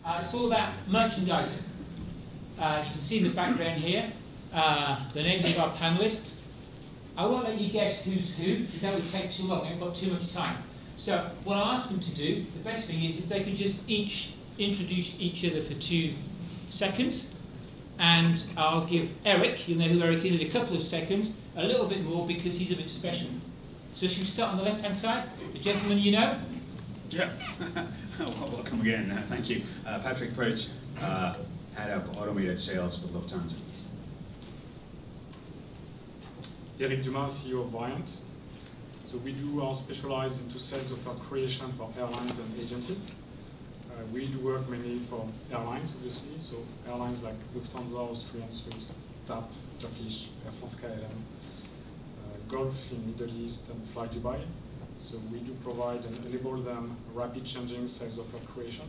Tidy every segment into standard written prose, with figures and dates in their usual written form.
It's all about merchandising. You can see in the background here the names of our panellists. I won't let you guess who's who, because that would take too long. I haven't got too much time. So what I ask them to do, the best thing is if they could just each introduce each other for 2 seconds. And I'll give Eric, you know who Eric is, in a couple of seconds, a little bit more because he's a bit special. So should we start on the left-hand side? The gentleman you know? Yeah. Well, welcome again. Thank you. Patrick Poetzsch, Head of Automated Sales with Lufthansa. Dumas, CEO of Vayant. So we do specialize into sales offer creation for airlines and agencies. We do work mainly for airlines, obviously. So airlines like Lufthansa, Austrian, Swiss, TAP, Turkish, Air France KLM, Gulf in Middle East, and Fly Dubai. So we do provide and enable them rapid changing sales offer creation,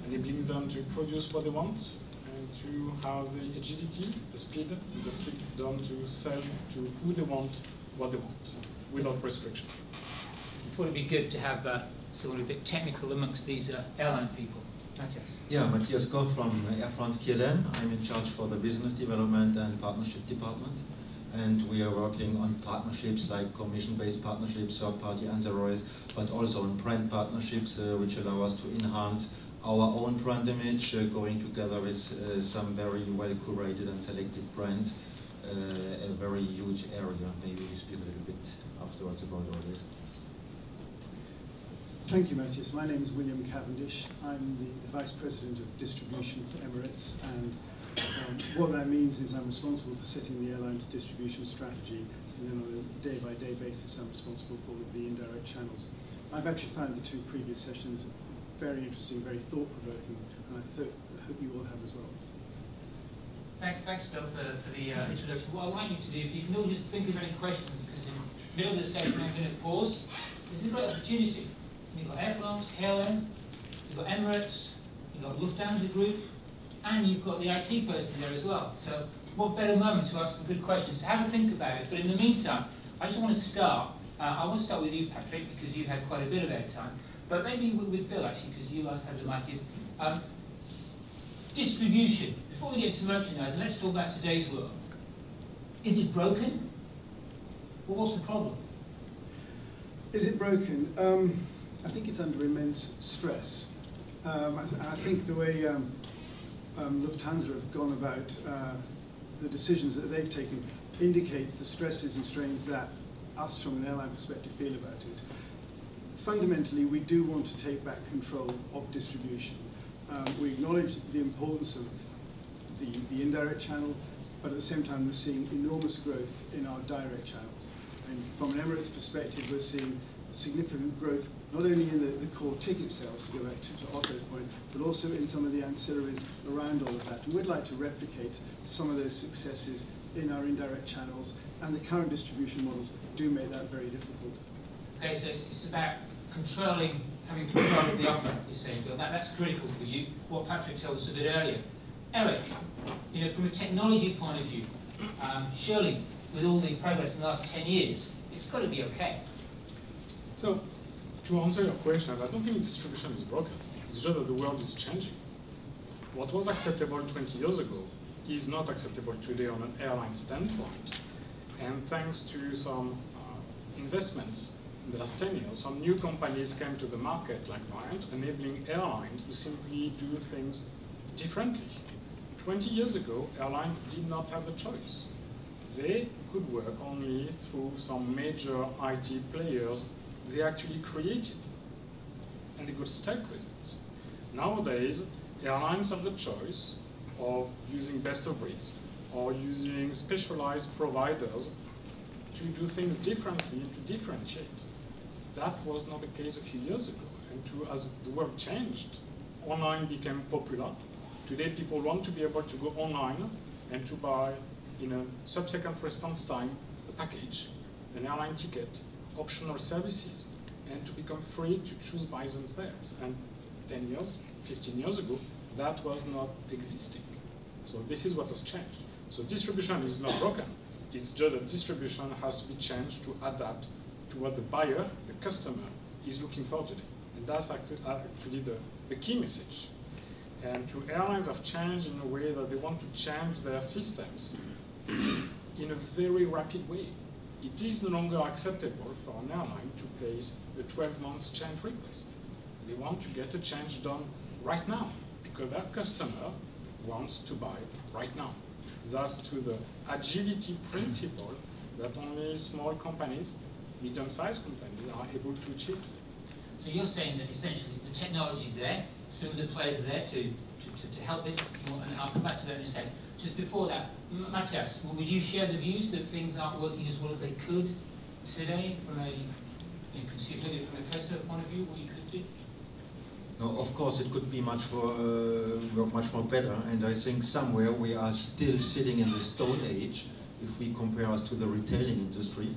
enabling them to produce what they want and to have the agility, the speed, and the freedom to sell to who they want, what they want, without restriction. I thought it'd be good to have someone a bit technical amongst these airline people. Matthias. Yeah, Matthias Koch from Air France KLM. I'm in charge for the business development and partnership department. And we are working on partnerships like commission-based partnerships, third-party ancillaries, but also on brand partnerships, which allow us to enhance our own brand image, going together with some very well-curated and selected brands, a very huge area. Maybe we speak a little bit afterwards about all this. Thank you, Matthias. My name is William Cavendish. I'm the Vice President of Distribution for Emirates, and what that means is I'm responsible for setting the airline's distribution strategy, and then on a day-by-day basis I'm responsible for the indirect channels. I've actually found the 2 previous sessions very interesting, very thought-provoking, and I hope you all have as well. Thanks, Bill, for the introduction. What I'd like you to do, if you can all just think of any questions, because in the middle of the session I'm going to pause. This is a great opportunity. You've got Air France, KLM, you've got Emirates, you've got Lufthansa Group, and you've got the IT person there as well. So what better moment to ask some good questions? So have a think about it. But in the meantime, I just want to start. I want to start with you, Patrick, because you had quite a bit of airtime. But maybe with Bill, actually, because you last had the mic, is distribution. Before we get to merchandising, let's talk about today's world. Is it broken? Well, what's the problem? Is it broken? I think it's under immense stress. I think the way Lufthansa have gone about the decisions that they've taken indicates the stresses and strains that us from an airline perspective feel about it. Fundamentally, we do want to take back control of distribution. We acknowledge the importance of the indirect channel, but at the same time we're seeing enormous growth in our direct channels. And from an Emirates perspective, we're seeing significant growth not only in the core ticket sales, to go back to Otto's point, but also in some of the ancillaries around all of that. And we'd like to replicate some of those successes in our indirect channels, and the current distribution models do make that very difficult. Okay, so it's about having control of the offer, you're saying, Bill. That's critical for you, what Patrick told us a bit earlier. Eric, you know, from a technology point of view, surely with all the progress in the last 10 years, it's got to be okay. So, to answer your question, I don't think distribution is broken. It's just that the world is changing. What was acceptable 20 years ago is not acceptable today on an airline standpoint. And thanks to some investments in the last 10 years, some new companies came to the market like Vayant, enabling airlines to simply do things differently. 20 years ago, airlines did not have the choice. They could work only through some major IT players they actually created, and they got stuck with it. Nowadays, airlines have the choice of using best of breeds or using specialized providers to do things differently and to differentiate. That was not the case a few years ago. And as the world changed, online became popular. Today, people want to be able to go online and to buy, in a sub-second response time, a package, an airline ticket, optional services, and to become free to choose by themselves. And 10 years, 15 years ago, that was not existing. So this is what has changed. So distribution is not broken. It's just that distribution has to be changed to adapt to what the buyer, the customer, is looking for today. And that's actually the key message. And airlines have changed in a way that they want to change their systems in a very rapid way. It is no longer acceptable for an airline to place a 12-month change request. They want to get a change done right now because their customer wants to buy right now. Thus, to the agility principle that only small companies, medium-sized companies, are able to achieve. So you're saying that essentially the technology is there, some of the players are there to help this, and I'll come back to that in a second. Just before that, Matthias, would you share the views that things aren't working as well as they could today from a customer point of view, what you could do? No, of course, it could be much more better, and I think somewhere we are still sitting in the Stone Age if we compare us to the retailing industry.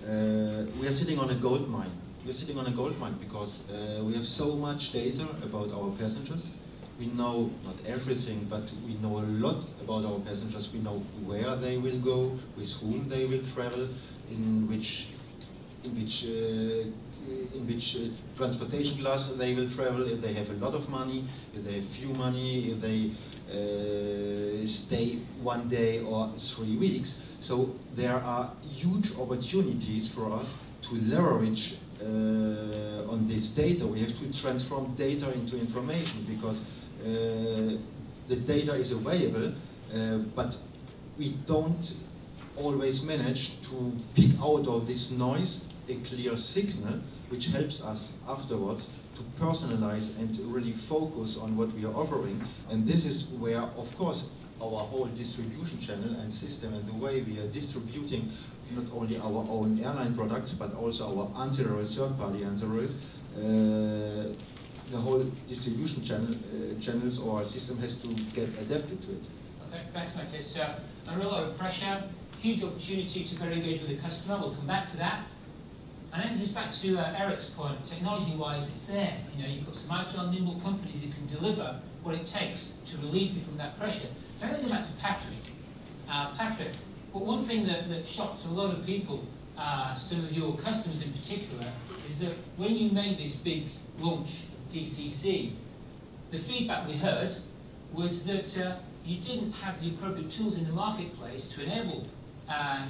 We are sitting on a gold mine. We're sitting on a gold mine because we have so much data about our passengers. We know not everything, but we know a lot about our passengers. We know where they will go, with whom they will travel, in which transportation class they will travel, if they have a lot of money, if they have few money, if they stay 1 day or 3 weeks. So there are huge opportunities for us to leverage on this data. We have to transform data into information because the data is available, but we don't always manage to pick out of this noise a clear signal which helps us afterwards to personalize and to really focus on what we are offering. And this is where, of course, our whole distribution channel and system and the way we are distributing not only our own airline products but also our ancillary, third-party ancillaries, the whole distribution channels or our system has to get adapted to it. Okay, thanks, Matthias. A real lot of pressure, huge opportunity to better engage with the customer. We'll come back to that. And then just back to Eric's point, technology-wise, it's there. You know, you've got some agile, nimble companies who can deliver what it takes to relieve you from that pressure. So I'm going to go back to Patrick. Patrick, well, one thing that shocked a lot of people, some of your customers in particular, is that when you made this big launch of DCC, the feedback we heard was that you didn't have the appropriate tools in the marketplace to enable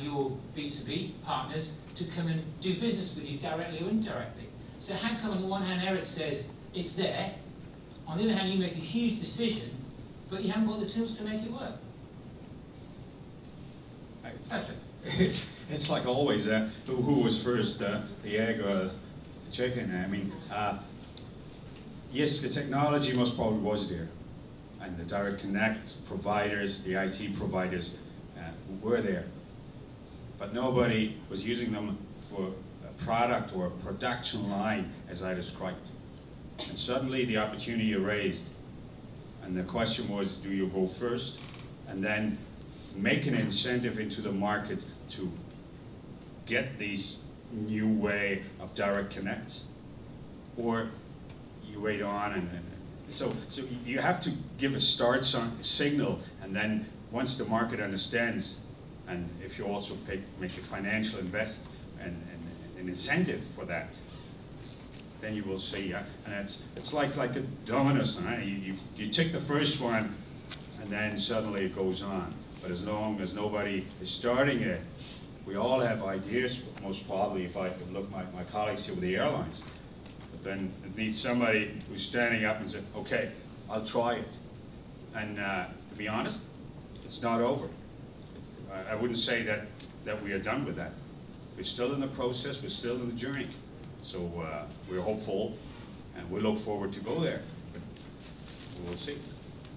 your B2B partners to come and do business with you directly or indirectly. So how come on the one hand Eric says it's there, on the other hand you make a huge decision, but you haven't got the tools to make it work? It's like always, who was first, the egg or the chicken? I mean, yes, the technology most probably was there, and the direct connect providers, the IT providers were there, but nobody was using them for a product or a production line as I described. And suddenly the opportunity arose, and the question was, do you go first and then make an incentive into the market to get this new way of direct connects, or you wait on and so you have to give a start signal, and then once the market understands, and if you also make a financial invest and an incentive for that, then you will see. And it's like a dominoes. You take the first one, and then suddenly it goes on. But as long as nobody is starting it, we all have ideas, most probably, if I could look at my colleagues here with the airlines. But then it needs somebody who's standing up and says, okay, I'll try it. And to be honest, it's not over. I wouldn't say that we are done with that. We're still in the process, we're still in the journey. So we're hopeful, and we look forward to go there. But we'll see.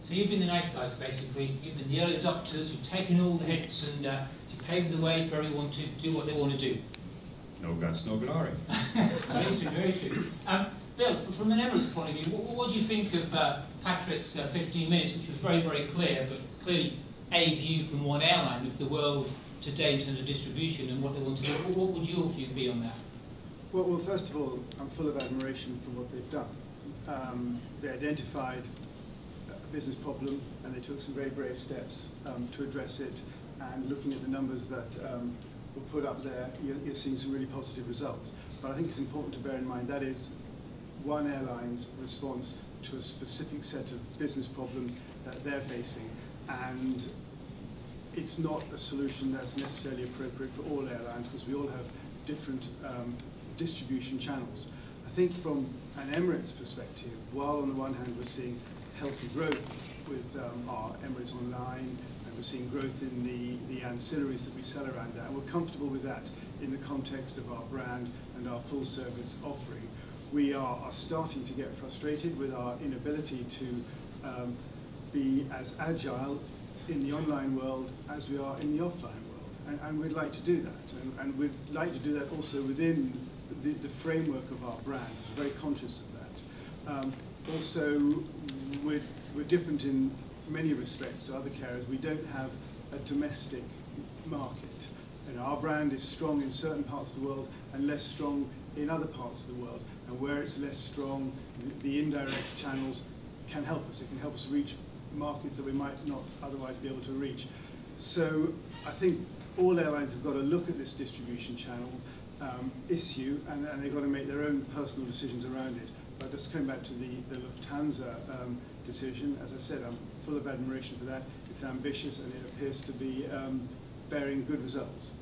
So you've been the nice guys, basically. You've been the early adopters, you've taken all the hits, and you paved the way for everyone to do what they want to do. No guts, no glory. Very true, very true. Bill, from an Emirates point of view, what do you think of Patrick's 15 minutes, which was very, very clear, but clearly a view from one airline of the world today in terms of distribution and what they want to do? What would your view be on that? Well, first of all, I'm full of admiration for what they've done. They identified a business problem, and they took some very brave steps to address it. And looking at the numbers that were put up there, you're seeing some really positive results. But I think it's important to bear in mind that is one airline's response to a specific set of business problems that they're facing, and it's not a solution that's necessarily appropriate for all airlines because we all have different distribution channels. I think from an Emirates perspective, while on the one hand we're seeing healthy growth with our Emirates Online, and we're seeing growth in the ancillaries that we sell around that, and we're comfortable with that in the context of our brand and our full service offering, we are starting to get frustrated with our inability to be as agile in the online world as we are in the offline world. And we'd like to do that. And we'd like to do that also within the framework of our brand. We're very conscious of that. Also, we're different in many respects to other carriers. We don't have a domestic market. And our brand is strong in certain parts of the world and less strong in other parts of the world. And where it's less strong, the indirect channels can help us. It can help us reach markets that we might not otherwise be able to reach. So I think all airlines have got to look at this distribution channel issue, and they've got to make their own personal decisions around it. But just coming back to the Lufthansa decision, as I said, I'm full of admiration for that. It's ambitious and it appears to be bearing good results.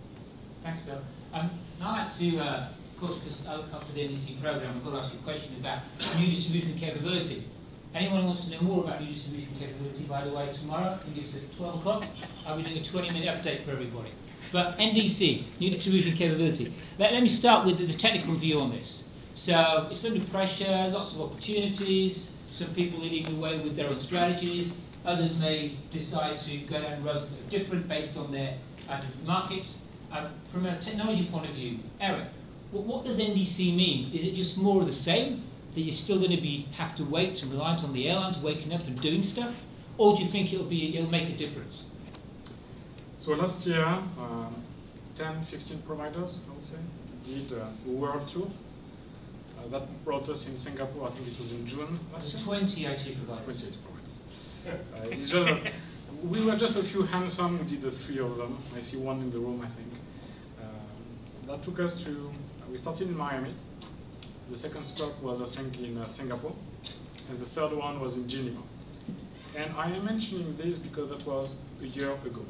Thanks, Bill. Now I'd like to, of course, because I look after the NDC programme, I've got to ask you a question about new distribution capability. Anyone who wants to know more about new distribution capability, by the way, tomorrow, I think it's at 12 o'clock, I'll be doing a 20-minute update for everybody. But NDC, new distribution capability. Let me start with the technical view on this. So it's under pressure, lots of opportunities, some people leading the way with their own strategies, others may decide to go down roads that are different based on their different markets. From a technology point of view, Eric, what does NDC mean? Is it just more of the same, that you're still going to have to wait and reliant on the airlines waking up and doing stuff? Or do you think it'll make a difference? So last year, 10, 15 providers, I would say, did a world tour. That brought us in Singapore, I think it was in June last year. 20 IT providers. 28 providers. It's just we were just a few hands-on who did the 3 of them. I see one in the room, I think. That took us to, we started in Miami. The second stop was, I think, in Singapore. And the third one was in Geneva. And I am mentioning this because that was a year ago.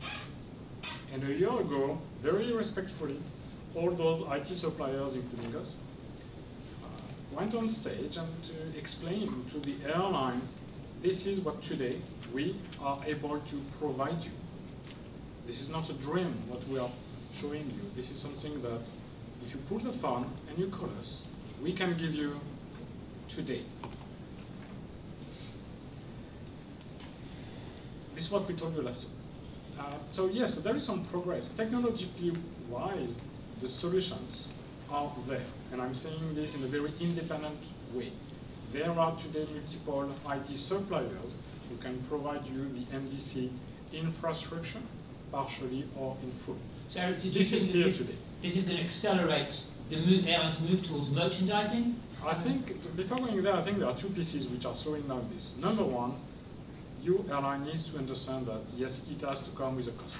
And a year ago, very respectfully, all those IT suppliers, including us, went on stage and to explain to the airline, this is what today we are able to provide you. This is not a dream, what we are showing you. This is something that if you pull the phone and you call us, we can give you today. This is what we told you last year. So yes, there is some progress. Technologically wise, the solutions are there. And I'm saying this in a very independent way. There are today multiple IT suppliers who can provide you the MDC infrastructure, partially or in full. So Eric, this is here today. This is going to accelerate the airlines' move towards merchandising? I think, before going there, I think there are 2 pieces which are slowing down this. Number one, you airline needs to understand that, yes, it has to come with a cost.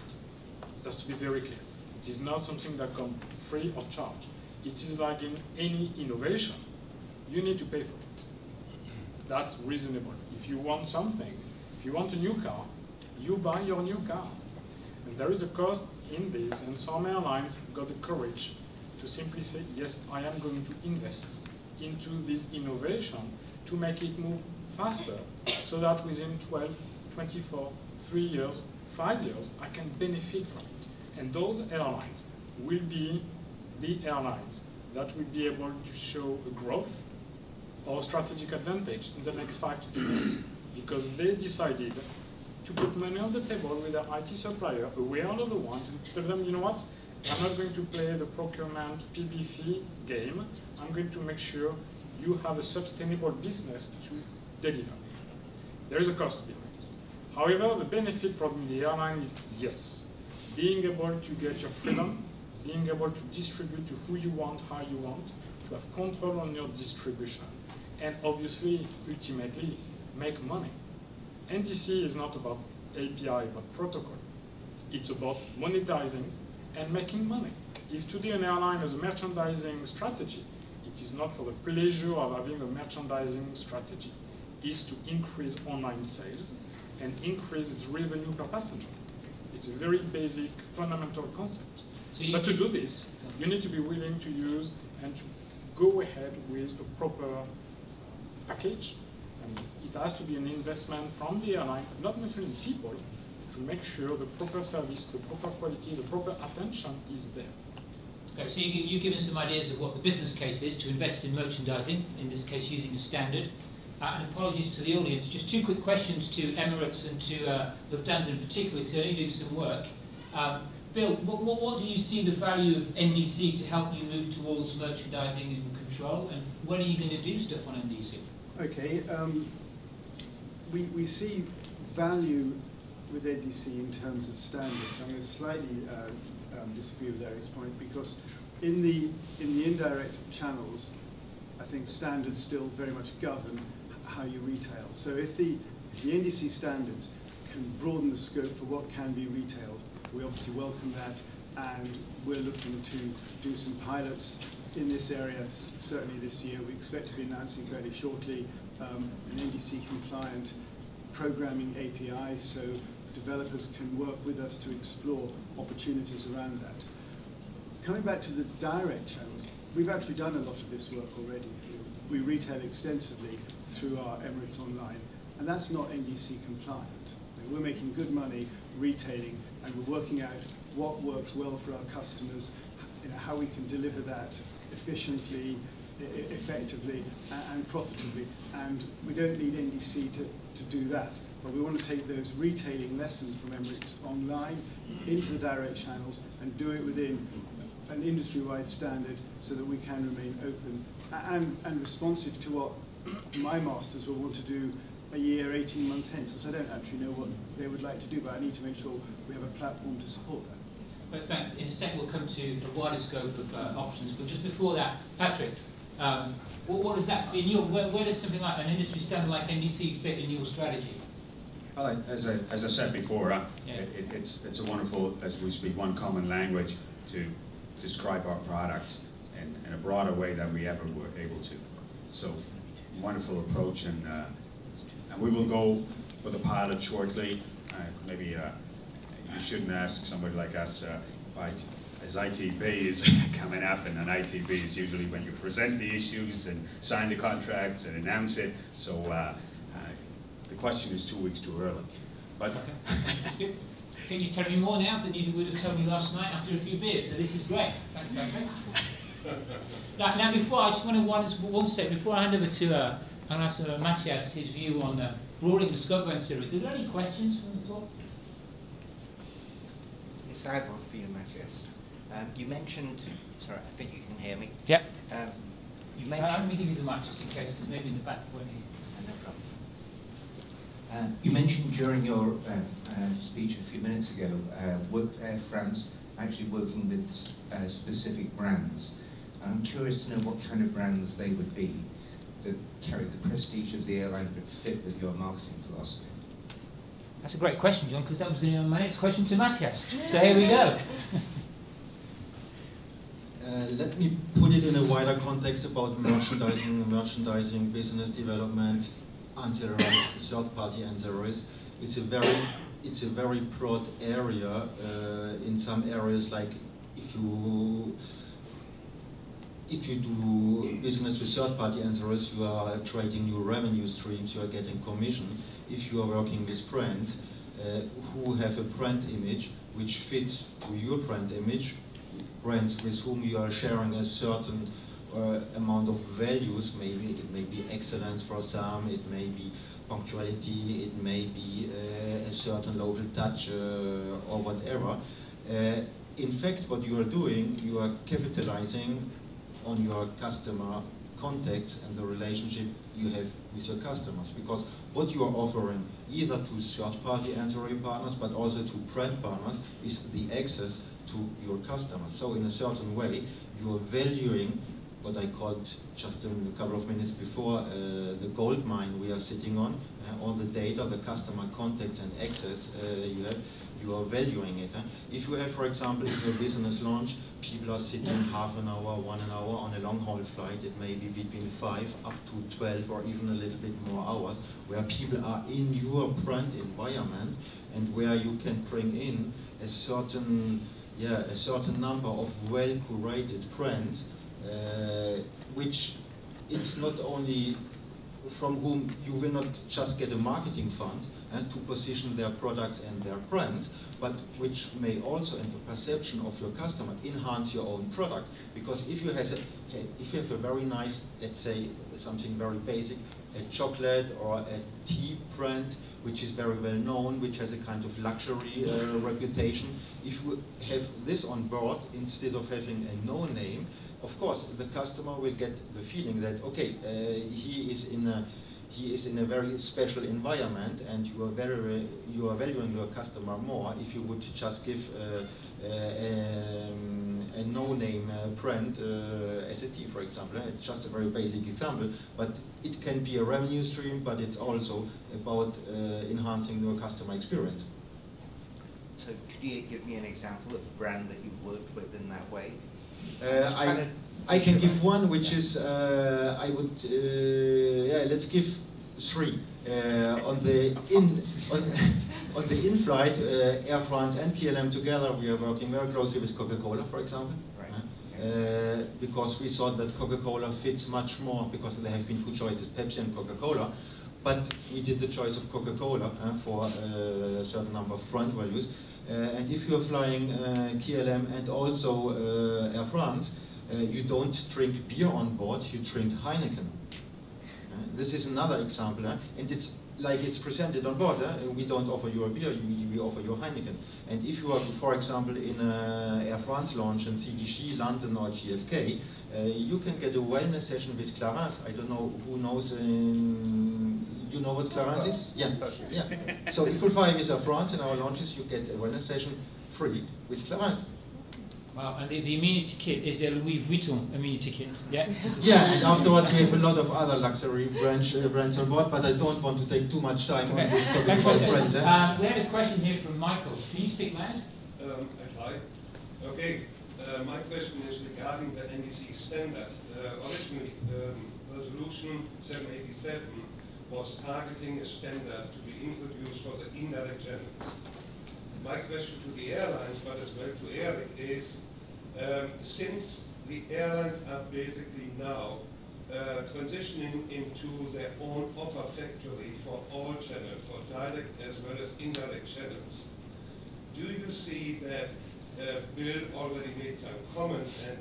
It has to be very clear. It is not something that comes free of charge. It is like in any innovation, you need to pay for it. That's reasonable. If you want something, if you want a new car, you buy your new car. And there is a cost in this, and some airlines got the courage to simply say, yes, I am going to invest into this innovation to make it move faster, so that within 12, 24, 3 years, 5 years, I can benefit from it. And those airlines will be the airlines that will be able to show a growth or strategic advantage in the next 5 to 10 years, because they decided to put money on the table with their IT supplier, aware of the want, and tell them, you know what, I'm not going to play the procurement PBF game. I'm going to make sure you have a sustainable business to deliver. There is a cost behind it. However, the benefit from the airline is, yes, being able to get your freedom, being able to distribute to who you want, how you want, to have control on your distribution, and obviously, ultimately, make money. NDC is not about API, but protocol. It's about monetizing and making money. If today an airline has a merchandising strategy, it is not for the pleasure of having a merchandising strategy. It is to increase online sales and increase its revenue per passenger. It's a very basic, fundamental concept. So but to do this, you need to be willing to use and to go ahead with a proper package. And it has to be an investment from the airline, not necessarily people, to make sure the proper service, the proper quality, the proper attention is there. Okay, so you've given some ideas of what the business case is to invest in merchandising, in this case using a standard. And apologies to the audience, just two quick questions to Emirates and to Lufthansa in particular, because they're doing some work. Bill, what do you see the value of NDC to help you move towards merchandising and control, and when are you going to do stuff on NDC? Okay, we see value with NDC in terms of standards. I'm going to slightly disagree with Eric's point, because in the indirect channels, I think standards still very much govern how you retail. So if the NDC standards can broaden the scope for what can be retailed, we obviously welcome that, and we're looking to do some pilots in this area certainly this year. We expect to be announcing fairly shortly an NDC compliant programming API, so developers can work with us to explore opportunities around that. Coming back to the direct channels, we've actually done a lot of this work already. We retail extensively through our Emirates Online, and that's not NDC compliant. We're making good money retailing, and we're working out what works well for our customers, how we can deliver that efficiently, effectively, and profitably. And we don't need NDC to do that. But we want to take those retailing lessons from Emirates Online into the direct channels and do it within an industry-wide standard so that we can remain open and responsive to what my masters will want to do a year, 18 months hence, because I don't actually know what they would like to do, but I need to make sure we have a platform to support that. But thanks. In a second we'll come to the wider scope of options, but just before that, Patrick, what does that fit in your, where does something like an industry standard like NDC fit in your strategy? Well, as I said before, it's a wonderful, as we speak one common language, to describe our products in a broader way than we ever were able to. So, wonderful approach, and we will go for the pilot shortly. Maybe you shouldn't ask somebody like us as ITB is coming up, and an ITB is usually when you present the issues and sign the contracts and announce it. So the question is 2 weeks too early. But can you tell me more now than you would have told me last night after a few beers? So this is great. Thanks, Patrick. Now, before I just want to one step before I hand over to I'm going to ask Matthias his view on broadening the scope of series. Are there any questions from the floor? Yes, I have one for you, Matthias. You mentioned, sorry, I think you can hear me. Yep. You mentioned. Let me give you the mic just in case, because maybe in the back won't hear. No problem. You mentioned during your speech a few minutes ago, Air France actually working with specific brands. I'm curious to know what kind of brands they would be that carry the prestige of the airline but fit with your marketing philosophy. That's a great question, John, because that was my next question to Matthias. So here we go. Let me put it in a wider context about merchandising, business development, ancillaries, third-party ancillaries. It's a very broad area. In some areas, like if you do business with third-party ancillaries, you are creating new revenue streams. You are getting commission. If you are working with brands who have a brand image which fits to your brand image, brands with whom you are sharing a certain amount of values, maybe it may be excellence for some, it may be punctuality, it may be a certain local touch or whatever. In fact, what you are doing, you are capitalizing on your customer contacts and the relationship you have with your customers, because what you are offering either to third-party ancillary partners but also to brand partners is the access to your customers. So in a certain way, you are valuing what I called just a couple of minutes before the gold mine we are sitting on, all the data, the customer contacts and access you have. you are valuing it. If you have, for example, in your business launch, people are sitting half an hour, 1 hour on a long-haul flight, it may be between 5 up to 12 or even a little bit more hours, where people are in your brand environment and where you can bring in a certain number of well-curated brands, which it's not only from whom you will not just get a marketing fund and to position their products and their brands, but which may also, in the perception of your customer, enhance your own product. Because if you have a very nice, let's say something very basic, a chocolate or a tea brand, which is very well known, which has a kind of luxury reputation, if you have this on board instead of having a no name, of course the customer will get the feeling that, okay, he is in a very special environment, and you are valuing your customer more if you would just give a no-name brand as a tea, for example. It's just a very basic example, but it can be a revenue stream, but it's also about enhancing your customer experience. So could you give me an example of a brand that you've worked with in that way? I can give one, which is, let's give 3. On the in-flight, Air France and KLM together, we are working very closely with Coca-Cola, for example. Right. Because we thought that Coca-Cola fits much more, because there have been 2 choices, Pepsi and Coca-Cola. But we did the choice of Coca-Cola for a certain number of brand values. And if you're flying KLM and also Air France, you don't drink beer on board, you drink Heineken. This is another example, and it's like it's presented on board. We don't offer you a beer, we offer you Heineken. And if you are, for example, in Air France launch in CDG, London or GSK, you can get a wellness session with Clarins. I don't know who knows, you know what Clarins is? Yeah. So if you fly with Air France in our launches, you get a wellness session free with Clarins. Wow, and the immunity kit is a Louis Vuitton immunity kit, yeah? Yeah, and afterwards we have a lot of other luxury brands on board, but I don't want to take too much time on this topic about brands. We have a question here from Michael. Can you speak loud? I try. Okay, my question is regarding the NDC standard. Originally, resolution 787 was targeting a standard to be introduced for the indirect channels. My question to the airlines, but as well to Eric, is since the airlines are basically now transitioning into their own offer factory for all channels, for direct as well as indirect channels, do you see that Bill already made some comments and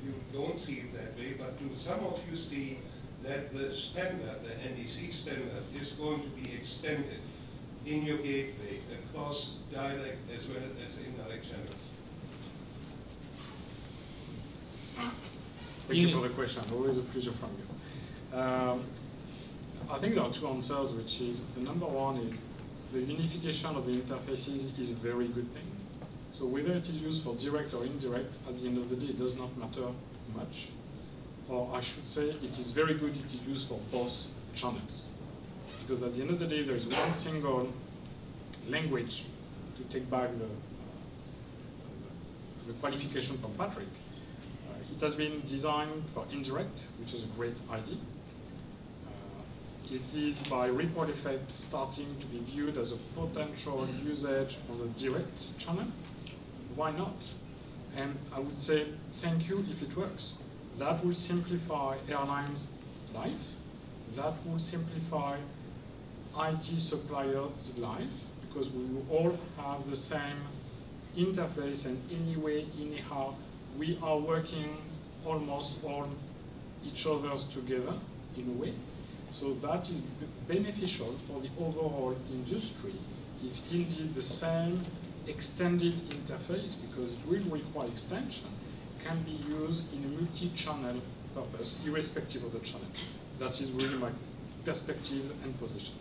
you don't see it that way, but do some of you see that the standard, the NDC standard, is going to be extended in your gateway across direct as well as indirect channels? Thank you for the question. Always a pleasure from you. I think there are 2 answers, which is the number one is the unification of the interfaces is a very good thing. So whether it is used for direct or indirect, at the end of the day, it does not matter much. Or I should say, it is very good it is used for both channels. Because at the end of the day, there is one single language, to take back the qualification from Patrick. It has been designed for indirect, which is a great idea. It is by report effect starting to be viewed as a potential usage on a direct channel. Why not? And I would say thank you if it works. That will simplify airlines' life. That will simplify IT suppliers' life, because we will all have the same interface, and anyway, anyhow, we are working almost on each other's together in a way. So that is beneficial for the overall industry if indeed the same extended interface, because it will require extension, can be used in a multi-channel purpose, irrespective of the channel. That is really my perspective and position.